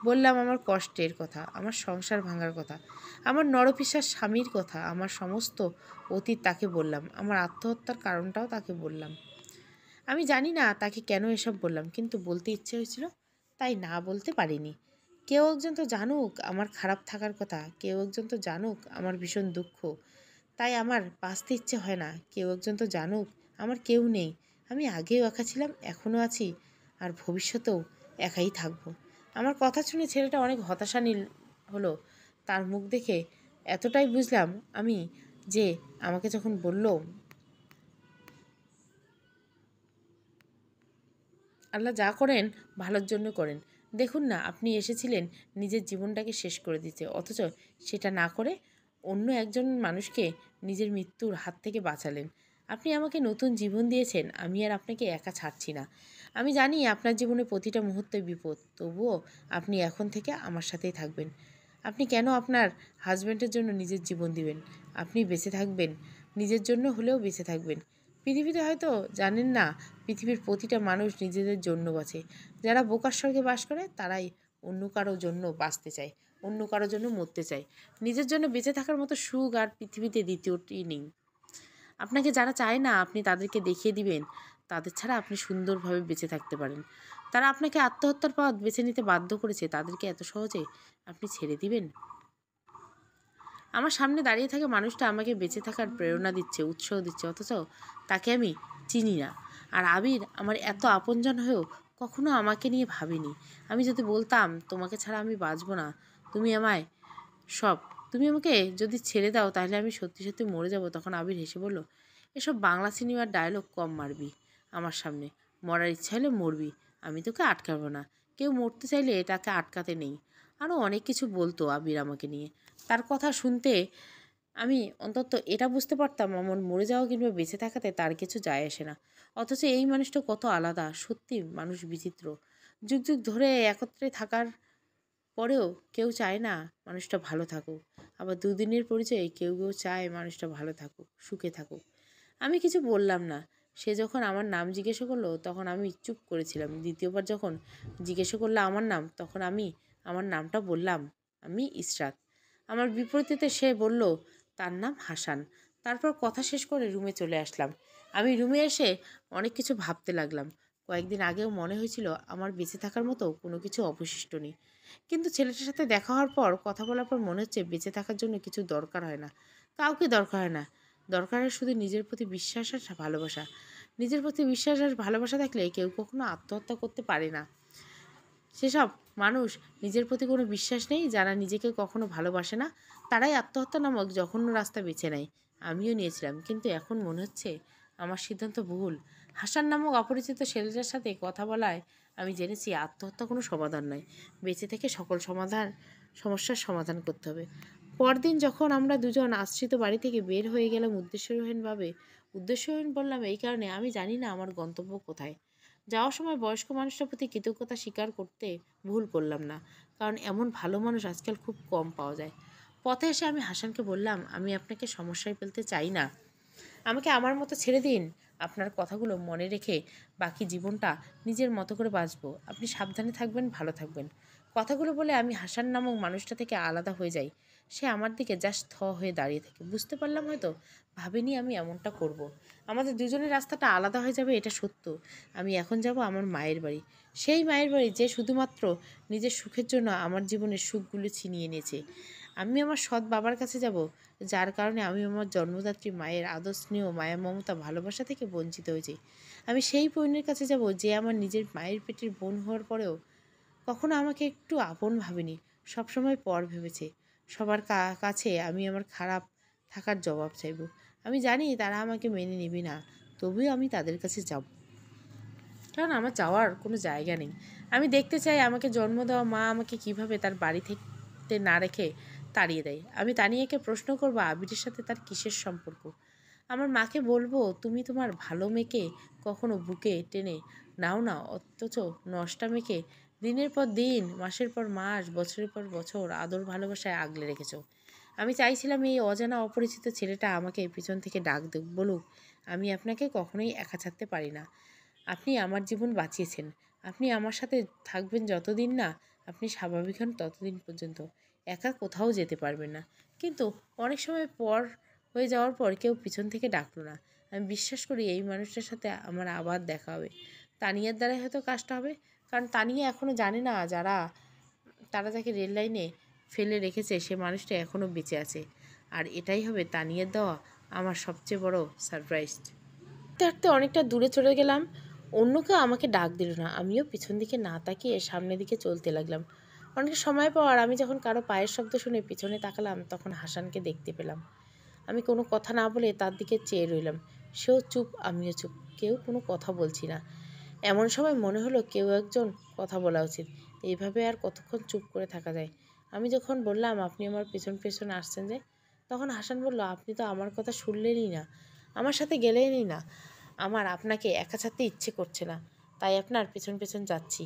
বললাম আমার কষ্টের কথা, আমার সংসার ভাঙার কথা, আমার নরপিশার স্বামীর কথা, আমার সমস্ত অতীত তাকে বললাম, আমার আত্মহত্যার কারণটাও তাকে বললাম। আমি জানি না তাকে কেন এসব বললাম, কিন্তু বলতে ইচ্ছে হয়েছিল। তাই না বলতে পারিনি। কেউ একজন তো জানুক আমার খারাপ থাকার কথা, কেউ একজন তো জানুক আমার ভীষণ দুঃখ, তাই আমার বাঁচতে ইচ্ছে হয় না। কেউ একজন তো জানুক আমার কেউ নেই, আমি আগেও একা ছিলাম, এখনও আছি, আর ভবিষ্যতেও একাই থাকবো। আমার কথা শুনে ছেলেটা অনেক হতাশা নীল হলো। তার মুখ দেখে এতটাই বুঝলাম আমি যে আমাকে যখন বলল, আল্লাহ যা করেন ভালোর জন্য করেন। দেখুন না, আপনি এসেছিলেন নিজের জীবনটাকে শেষ করে দিতে, অথচ সেটা না করে অন্য একজন মানুষকে নিজের মৃত্যুর হাত থেকে বাঁচালেন। আপনি আমাকে নতুন জীবন দিয়েছেন, আমি আর আপনাকে একা ছাড়ছি না। আমি জানি আপনার জীবনে প্রতিটা মুহূর্তে বিপদ, তবুও আপনি এখন থেকে আমার সাথেই থাকবেন। আপনি কেন আপনার হাজব্যান্ডের জন্য নিজের জীবন দিবেন? আপনি বেঁচে থাকবেন, নিজের জন্য হলেও বেঁচে থাকবেন। পৃথিবীতে হয়তো জানেন না, পৃথিবীর প্রতিটা মানুষ নিজেদের জন্য বাঁচে। যারা বোকার স্বর্গে বাস করে তারাই অন্য কারোর জন্য বাঁচতে চায়, অন্য কারোর জন্য মরতে চায়। নিজের জন্য বেঁচে থাকার মতো সুখ আর পৃথিবীতে দ্বিতীয়টি নেই। আপনাকে যারা চায় না আপনি তাদেরকে দেখিয়ে দিবেন তাদের ছাড়া আপনি সুন্দরভাবে বেঁচে থাকতে পারেন। তারা আপনাকে আত্মহত্যার পথ বেছে নিতে বাধ্য করেছে, তাদেরকে এত সহজে আপনি ছেড়ে দিবেন? আমার সামনে দাঁড়িয়ে থাকা মানুষটা আমাকে বেঁচে থাকার প্রেরণা দিচ্ছে, উৎসাহ দিচ্ছে, অথচ তাকে আমি চিনি না। আর আবির আমার এত আপনজন হয়েও কখনো আমাকে নিয়ে ভাবিনি। আমি যদি বলতাম তোমাকে ছাড়া আমি বাঁচবো না, তুমি আমায় সব, তুমি আমাকে যদি ছেড়ে দাও তাহলে আমি সত্যি সত্যি মরে যাব, তখন আবির হেসে বলল, এসব বাংলা সিনেমার ডায়লগ কম মারবি আমার সামনে। মরার ইচ্ছা হলে মরবি, আমি তোকে আটকাবো না। কেউ মরতে চাইলে এটাকে আটকাতে নেই। আরও অনেক কিছু বলতো আবির আমাকে নিয়ে। তার কথা শুনতে আমি অন্তত এটা বুঝতে পারতাম আমার মরে যাওয়া কিংবা বেঁচে থাকাতে তার কিছু যায় আসে না। অথচ এই মানুষটা কত আলাদা, সত্যি মানুষ বিচিত্র। যুগ যুগ ধরে একত্রে থাকার পরেও কেউ চায় না মানুষটা ভালো থাকুক। আবার দুদিনের পরিচয়ে কেউ কেউ চায় মানুষটা ভালো থাকুক, সুখে থাকুক। আমি কিছু বললাম না। সে যখন আমার নাম জিজ্ঞাসা করলো তখন আমি চুপ করেছিলাম। দ্বিতীয়বার যখন জিজ্ঞাসা করলো আমার নাম, তখন আমি আমার নামটা বললাম, আমি ইসরাত। আমার বিপরীতে সে বলল তার নাম হাসান। তারপর কথা শেষ করে রুমে চলে আসলাম। আমি রুমে এসে অনেক কিছু ভাবতে লাগলাম। কয়েকদিন আগেও মনে হয়েছিল আমার বেঁচে থাকার মতো কোনো কিছু অবশিষ্ট নেই, কিন্তু ছেলেটার সাথে দেখা হওয়ার পর, কথা বলার পর মনে হচ্ছে বেঁচে থাকার জন্য কিছু দরকার হয় না, কাউকে দরকার হয় না। দরকার হয় শুধু নিজের প্রতি বিশ্বাস আর ভালোবাসা। নিজের প্রতি বিশ্বাস আর ভালোবাসা থাকলে কেউ কখনো আত্মহত্যা করতে পারে না। সেসব মানুষ নিজের প্রতি কোনো বিশ্বাস নেই, যারা নিজেকে কখনো ভালোবাসে না, তারাই আত্মহত্যা নামক জঘন্য রাস্তা বেছে নেয়। আমিও নিয়েছিলাম, কিন্তু এখন মনে হচ্ছে আমার সিদ্ধান্ত ভুল। হাসান নামক অপরিচিত ছেলেটার সাথে কথা বলায় আমি জেনেছি আত্মহত্যা কোনো সমাধান নয়। বেঁচে থেকে সকল সমস্যার সমাধান করতে হবে। পরদিন যখন আমরা দুজন আশ্রিত বাড়ি থেকে বের হয়ে গেলাম উদ্দেশ্যহীনভাবে, উদ্দেশ্যহীন বললাম এই কারণে আমি জানি না আমার গন্তব্য কোথায়। যাওয়ার সময় বয়স্ক মানুষটার প্রতি কৃতজ্ঞতা স্বীকার করতে ভুল করলাম না, কারণ এমন ভালো মানুষ আজকাল খুব কম পাওয়া যায়। পথে এসে আমি হাসানকে বললাম, আমি আপনাকে সমস্যায় ফেলতে চাই না, আমাকে আমার মতো ছেড়ে দিন। আপনার কথাগুলো মনে রেখে বাকি জীবনটা নিজের মতো করে বাঁচবো। আপনি সাবধানে থাকবেন, ভালো থাকবেন। কথাগুলো বলে আমি হাসান নামক মানুষটা থেকে আলাদা হয়ে যাই। সে আমার দিকে জাস্ট হয়ে দাঁড়িয়ে থাকে। বুঝতে পারলাম হয়তো ভাবিনি আমি এমনটা করব। আমাদের দুজনের রাস্তাটা আলাদা হয়ে যাবে এটা সত্য। আমি এখন যাব আমার মায়ের বাড়ি, সেই মায়ের বাড়ি যে শুধুমাত্র নিজের সুখের জন্য আমার জীবনের সুখগুলো ছিনিয়ে নিয়েছে। আমি আমার সৎ বাবার কাছে যাব, যার কারণে আমি আমার জন্মদাত্রী মায়ের আদর স্নেহ মায়া মমতা ভালোবাসা থেকে বঞ্চিত হয়েছি। আমি সেই বোনের কাছে যাব যে আমার নিজের মায়ের পেটের বোন হওয়ার পরেও কখনো আমাকে একটু আপন ভাবেনি, সবসময় পর ভেবেছে। সবার কাছে আমি আমার খারাপ থাকার জবাব চাইব। আমি জানি তারা আমাকে মেনে নেবে না, তবুও আমি তাদের কাছে যাব, কারণ আমার যাওয়ার কোনো জায়গা নেই। আমি দেখতে চাই আমাকে জন্ম দেওয়া মা আমাকে কিভাবে তার বাড়ি থেকে না রেখে তাড়িয়ে দেয়। আমি তানিয়াকে প্রশ্ন করব আবিরের সাথে তার কিসের সম্পর্ক। আমার মাকে বলবো, তুমি তোমার ভালো মেয়েকে কখনো বুকে টেনে নাও না, অথচ নষ্টা মেয়েকে দিনের পর দিন, মাসের পর মাস, বছরের পর বছর আদর ভালোবাসায় আগলে রেখেছো। আমি চাইছিলাম এই অজানা অপরিচিত ছেলেটা আমাকে পিছন থেকে ডাক দেব, বলুক, আমি আপনাকে কখনোই একা ছাড়তে পারি না। আপনি আমার জীবন বাঁচিয়েছেন, আপনি আমার সাথে থাকবেন যতদিন না আপনি স্বাভাবিক হন ততদিন পর্যন্ত। একা কোথাও যেতে পারবেন না। কিন্তু অনেক সময় পর হয়ে যাওয়ার পর কেউ পিছন থেকে ডাকলো না। আমি বিশ্বাস করি এই মানুষটার সাথে আমার আবার দেখা হবে। তানিয়ার দ্বারাই হয়তো কাজটা হবে, কারণ তানিয়া এখনও জানে না তারা যাকে রেল লাইনে ফেলে রেখেছে সে মানুষটা এখনও বেঁচে আছে। আর এটাই হবে তানিয়ার দেওয়া আমার সবচেয়ে বড় সারপ্রাইজ। হাঁটতে হাঁটতে অনেকটা দূরে চলে গেলাম। অন্য কেউ আমাকে ডাক দিল না, আমিও পিছন দিকে না তাকিয়ে সামনের দিকে চলতে লাগলাম। অনেক সময় পর আমি যখন কারো পায়ের শব্দ শুনে পিছনে তাকালাম তখন হাসানকে দেখতে পেলাম। আমি কোনো কথা না বলে তার দিকে চেয়ে রইলাম। সেও চুপ, আমিও চুপ, কেউ কোনো কথা বলছি না। এমন সময় মনে হলো কেউ একজন কথা বলা উচিত। এইভাবে আর কতক্ষণ চুপ করে থাকা যায়। আমি যখন বললাম, আপনি আমার পেছন পেছন আসছেন যে, তখন হাসান বলল, আপনি তো আমার কথা শুনলেনই না, আমার সাথে গেলেনই না। আমার আপনাকে একা ছাড়তে ইচ্ছে করছে না, তাই আপনার পেছন পেছন যাচ্ছি।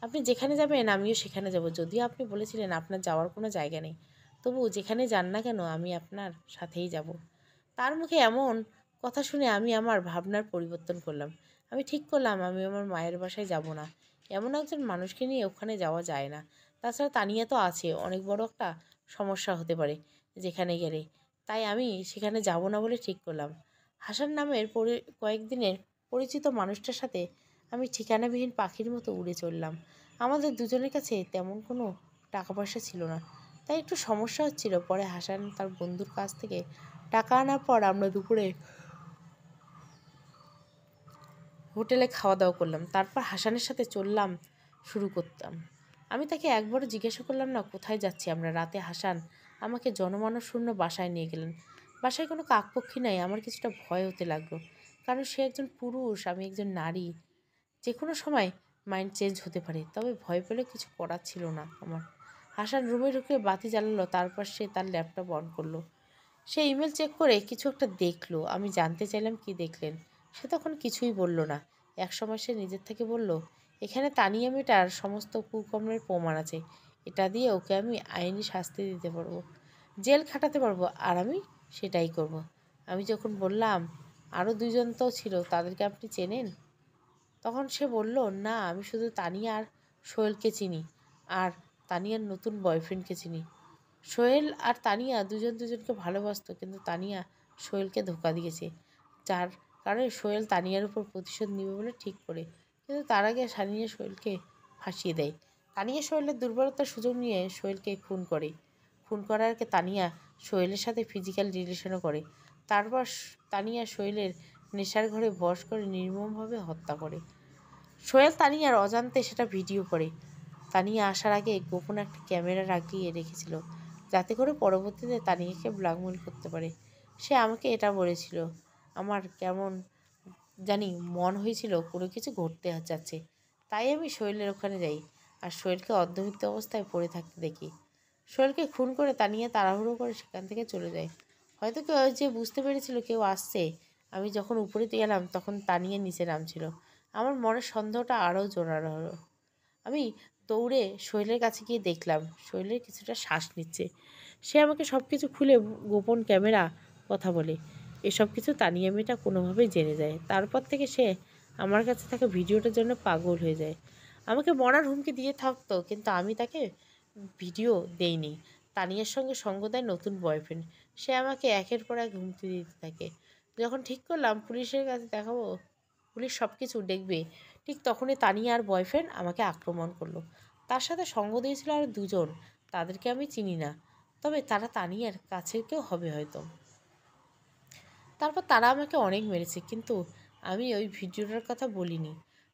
আপনি যেখানে যাবেন আমিও সেখানে যাব। যদিও আপনি বলেছিলেন আপনার যাওয়ার কোনো জায়গা নেই, তবু যেখানে যান না কেন আমি আপনার সাথেই যাব। তার মুখে এমন কথা শুনে আমি আমার ভাবনার পরিবর্তন করলাম। আমি ঠিক করলাম আমি আমার মায়ের বাসায় যাব না। এমন একজন মানুষকে নিয়ে ওখানে যাওয়া যায় না। তাছাড়া তানিয়া তো আছে, অনেক বড় একটা সমস্যা হতে পারে যেখানে গেলে। তাই আমি সেখানে যাব না বলে ঠিক করলাম। হাসান নামের কয়েকদিনের পরিচিত মানুষটার সাথে আমি ঠিকানাবিহীন পাখির মতো উড়ে চললাম। আমাদের দুজনের কাছে তেমন কোনো টাকা পয়সা ছিল না, তাই একটু সমস্যা হচ্ছিল। পরে হাসান তার বন্ধুর কাছ থেকে টাকা আনার পর আমরা দুপুরে হোটেলে খাওয়া দাওয়া করলাম। তারপর হাসানের সাথে চললাম শুরু করতাম। আমি তাকে একবারও জিজ্ঞাসা করলাম না কোথায় যাচ্ছি আমরা। রাতে হাসান আমাকে জনমানবশূন্য বাসায় নিয়ে গেলেন। বাসায় কোনো কাকপক্ষী নাই। আমার কিছুটা ভয় হতে লাগলো, কারণ সে একজন পুরুষ, আমি একজন নারী। যে কোনো সময় মাইন্ড চেঞ্জ হতে পারে। তবে ভয় পেলে কিছু করার ছিল না আমার। হাসান রুমে ঢুকে বাতি জ্বালালো, তারপর সে তার ল্যাপটপ অন করলো। সে ইমেল চেক করে কিছু একটা দেখলো। আমি জানতে চাইলাম কি দেখলেন। সে তখন কিছুই বলল না। একসময় সে নিজের থেকে বলল, এখানে তানিয়া মেয়েটার সমস্ত কুকর্মের প্রমাণ আছে। এটা দিয়ে ওকে আমি আইনি শাস্তি দিতে পারবো, জেল খাটাতে পারবো, আর আমি সেটাই করব। আমি যখন বললাম আরও দুজন তো ছিল, তাদেরকে আপনি চেনেন? তখন সে বলল, না, আমি শুধু তানিয়া আর সোহেলকে চিনি, আর তানিয়ার নতুন বয়ফ্রেন্ডকে চিনি। সোহেল আর তানিয়া দুজন দুজনকে ভালোবাসতো, কিন্তু তানিয়া সোহেলকে ধোঁকা দিয়েছে, যার কারণে সোহেল তানিয়ার উপর প্রতিশোধ নেবে বলে ঠিক করে। কিন্তু তার আগে তানিয়া সোহেলকে ফাঁসিয়ে দেয়। তানিয়া সোহেলের দুর্বলতার সুযোগ নিয়ে সোহেলকে খুন করে। খুন করার আগে তানিয়া সোহেলের সাথে ফিজিক্যাল রিলেশনও করে। তারপর তানিয়া সোহেলের নেশার ঘরে বশ করে নির্মমভাবে হত্যা করে। সোহেল তানিয়ার অজান্তে সেটা ভিডিও করে। তানিয়া আসার আগে গোপন একটা ক্যামেরা লাগিয়ে রেখেছিল, যাতে করে পরবর্তীতে তানিয়াকে ব্ল্যাকমেল করতে পারে। সে আমাকে এটা বলেছিল। আমার কেমন জানি মন হয়েছিল কোনো কিছু ঘটতে যাচ্ছে। তাই আমি সোহেলের ওখানে যাই আর সোহেলকে অর্ধমৃত অবস্থায় পড়ে থাকতে দেখি। সোহেলকে খুন করে তানিয়া তাড়াহুড়ো করে সেখান থেকে চলে যায়। হয়তো কেউ যে বুঝতে পেরেছিল কেউ আসছে। আমি যখন উপরে গেলাম তখন তানিয়া নিচে নামছিল। আমার মনের সন্দেহটা আরও জোরালো হলো। আমি দৌড়ে সোহেলের কাছে গিয়ে দেখলাম সোহেলের কিছুটা শ্বাস নিচ্ছে। সে আমাকে সব কিছু খুলে গোপন ক্যামেরা কথা বলে। এসব কিছু তানিয়া মেয়েটা কোনোভাবেই জেনে যায়। তারপর থেকে সে আমার কাছে থাকা ভিডিওটার জন্য পাগল হয়ে যায়। আমাকে মরার হুমকি দিয়ে থাকতো, কিন্তু আমি তাকে ভিডিও দেইনি। তানিয়ার সঙ্গে সঙ্গ দেয় নতুন বয়ফ্রেন্ড। সে আমাকে একের পর এক হুমকি দিতে থাকে। যখন ঠিক করলাম পুলিশের কাছে দেখাবো, পুলিশ সব কিছু দেখবে, ঠিক তখনই তানিয়া আর বয়ফ্রেন্ড আমাকে আক্রমণ করলো। তার সাথে সঙ্গ দিয়েছিল আর দুজন, তাদেরকে আমি চিনি না, তবে তারা তানিয়ার কাছের কেউ হবে হয়তো। তারপর তারা আমাকে অনেক মেরেছে, কিন্তু আমি ওই ভিডিওটার কথা বলিনি।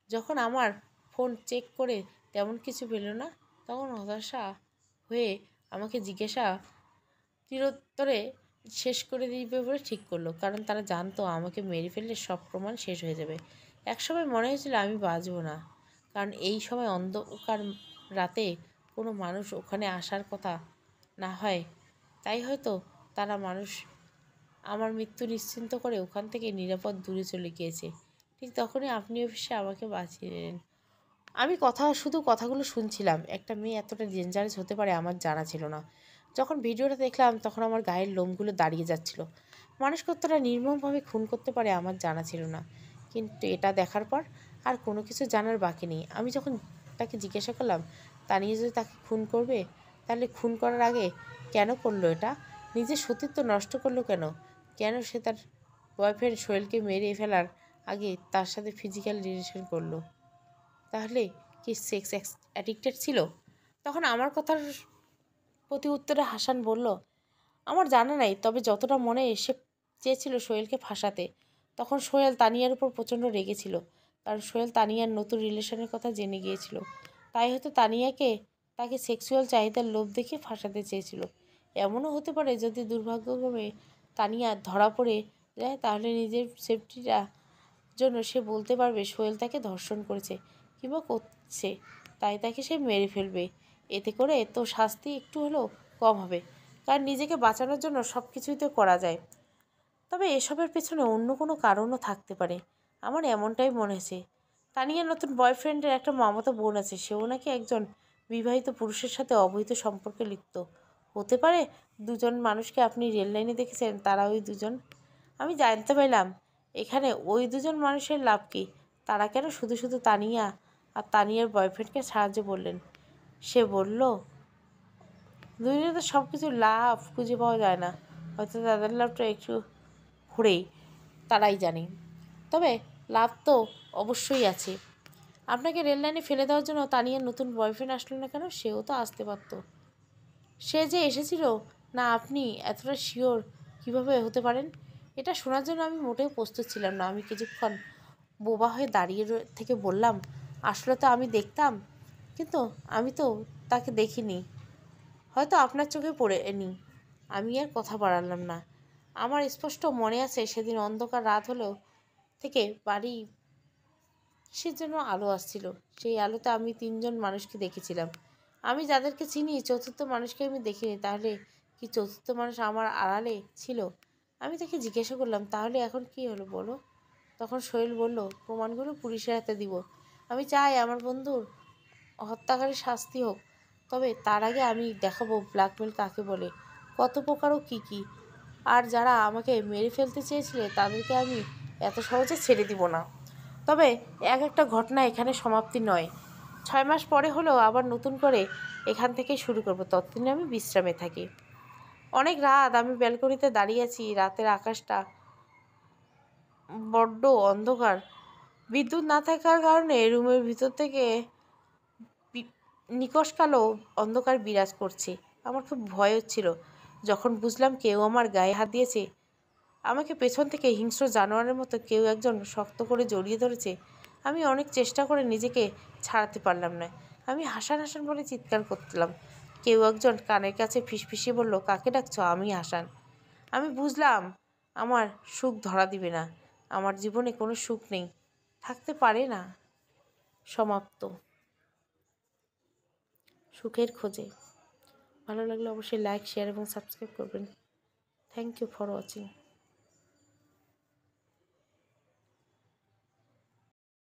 যখন আমার ফোন চেক করে তেমন কিছু পেল না, তখন হতাশা হয়ে আমাকে জিজ্ঞাসা চিরতরে শেষ করে দিবে বলে ঠিক করলো, কারণ তারা জানতো আমাকে মেরে ফেললে সব প্রমাণ শেষ হয়ে যাবে। একসময় মনে হয়েছিল আমি বাঁচব না, কারণ এই সময় অন্ধকার রাতে কোনো মানুষ ওখানে আসার কথা না হয়। তাই হয়তো তারা আমার মৃত্যু নিশ্চিন্ত করে ওখান থেকে নিরাপদ দূরে চলে গিয়েছে। ঠিক তখনই আপনি অফিসে আমাকে বাঁচিয়ে নিলেন। আমি শুধু কথাগুলো শুনছিলাম। একটা মেয়ে এতটা ডেঞ্জারাস হতে পারে আমার জানা ছিল না। যখন ভিডিওটা দেখলাম তখন আমার গায়ের লোমগুলো দাঁড়িয়ে যাচ্ছিল। মানুষ কতটা নির্মমভাবে খুন করতে পারে আমার জানা ছিল না, কিন্তু এটা দেখার পর আর কোনো কিছু জানার বাকি নেই। আমি যখন তাকে জিজ্ঞাসা করলাম তানিয়া যদি তাকে খুন করবে, তাহলে খুন করার আগে কেন করলো এটা? নিজের সতীত্ব নষ্ট করলো কেন? কেন সে তার বয়ফ্রেন্ড সোহেলকে মেরে ফেলার আগে তার সাথে ফিজিক্যাল রিলেশন করলো? তাহলে কি সেক্স অ্যাডিক্টেড ছিল? তখন আমার কথার প্রতি উত্তরে হাসান বলল, আমার জানা নাই, তবে যতটা মনে এসে চেয়েছিল সোহেলকে ফাঁসাতে। তখন সোহেল তানিয়ার উপর প্রচণ্ড রেগেছিল, কারণ সোহেল তানিয়ার নতুন রিলেশনের কথা জেনে গিয়েছিল। তাই হয়তো তানিয়াকে তাকে সেক্সুয়াল চাহিদার লোভ দেখে ফাঁসাতে চেয়েছিল। এমনও হতে পারে যদি দুর্ভাগ্যক্রমে তানিয়া ধরা পড়ে যায়, তাহলে নিজের সেফটিটা জন্য সে বলতে পারবে সোহেল তাকে ধর্ষণ করেছে কিংবা করছে, তাই তাকে সে মেরে ফেলবে। এতে করে তো শাস্তি একটু হলেও কম হবে, কারণ নিজেকে বাঁচানোর জন্য সব কিছুই তো করা যায়। তবে এসবের পেছনে অন্য কোনো কারণও থাকতে পারে, আমার এমনটাই মনে হয়েছে। তানিয়ার নতুন বয়ফ্রেন্ডের একটা মামাতো বোন আছে, সেও নাকি একজন বিবাহিত পুরুষের সাথে অবৈধ সম্পর্কে লিপ্ত। হতে পারে দুজন মানুষকে আপনি রেল লাইনে দেখেছেন, তারা ওই দুজন। আমি জানতে পারলাম এখানে ওই দুজন মানুষের লাভ কী? তারা কেন শুধু শুধু তানিয়া আর তানিয়ার বয়ফ্রেন্ডকে সাহায্য করলেন? সে বলল, দুনিয়াতে সব কিছু লাভ খুঁজে পাওয়া যায় না, হয়তো তাদের লাভটা একটু ঘুরেই তারাই জানে। তবে লাভ তো অবশ্যই আছে। আপনাকে রেল লাইনে ফেলে দেওয়ার জন্য তানিয়ার নতুন বয়ফ্রেন্ড আসলো না কেন? সেও তো আসতে পারতো। সে যে এসেছিল না, আপনি এতটা শিওর কিভাবে হতে পারেন? এটা শোনার জন্য আমি মোটেও প্রস্তুত ছিলাম না। আমি কিছুক্ষণ বোবা হয়ে দাঁড়িয়ে থেকে বললাম, আসলে তো আমি দেখতাম, কিন্তু আমি তো তাকে দেখিনি। হয়তো আপনার চোখে পড়েনি। আমি আর কথা বাড়ালাম না। আমার স্পষ্ট মনে আছে সেদিন অন্ধকার রাত হলেও থেকে বাড়ি কিসের জন্য আলো আসছিল। সেই আলোতে আমি তিনজন মানুষকে দেখেছিলাম। আমি যাদেরকে চিনি, চতুর্থ মানুষকে আমি দেখিনি। তাহলে কি চতুর্থ মানুষ আমার আড়ালে ছিল? আমি তাকে জিজ্ঞাসা করলাম, তাহলে এখন কি হলো বলো? তখন সোহেল বলল, প্রমাণগুলো পুলিশের হাতে দিব। আমি চাই আমার বন্ধুর হত্যাকারী শাস্তি হোক, তবে তার আগে আমি দেখাবো ব্ল্যাকমেল কাকে বলে, কত প্রকার ও কী কী। আর যারা আমাকে মেরে ফেলতে চেয়েছিলে তাদেরকে আমি এত সহজে ছেড়ে দিব না। তবে একটা ঘটনা এখানে সমাপ্তি নয়। 6 মাস পরে হলেও আবার নতুন করে এখান থেকেই শুরু করব। ততদিন আমি বিশ্রামে থাকি। অনেক রাত আমি ব্যালকনিতে দাঁড়িয়ে আছি। রাতের আকাশটা বড্ড অন্ধকার। বিদ্যুৎ না থাকার কারণে রুমের ভিতর থেকে নিকষ কালো অন্ধকার বিরাজ করছে। আমার খুব ভয় হচ্ছিল যখন বুঝলাম কেউ আমার গায়ে হাত দিয়েছে। আমাকে পেছন থেকে হিংস্র জানোয়ারের মতো কেউ একজন শক্ত করে জড়িয়ে ধরেছে। আমি অনেক চেষ্টা করে নিজেকে ছাড়াতে পারলাম না। আমি হাসান হাসান বলে চিৎকার করলাম। কেউ একজন কানের কাছে ফিসফিসিয়ে বলল, কাকে ডাকছ? আমি হাসান। আমি বুঝলাম আমার সুখ ধরা দিবে না। আমার জীবনে কোনো সুখ নেই, থাকতে পারে না। সমাপ্ত। সুখের খোঁজে। ভালো লাগলে অবশ্যই লাইক, শেয়ার এবং সাবস্ক্রাইব করবেন। Thank you for watching.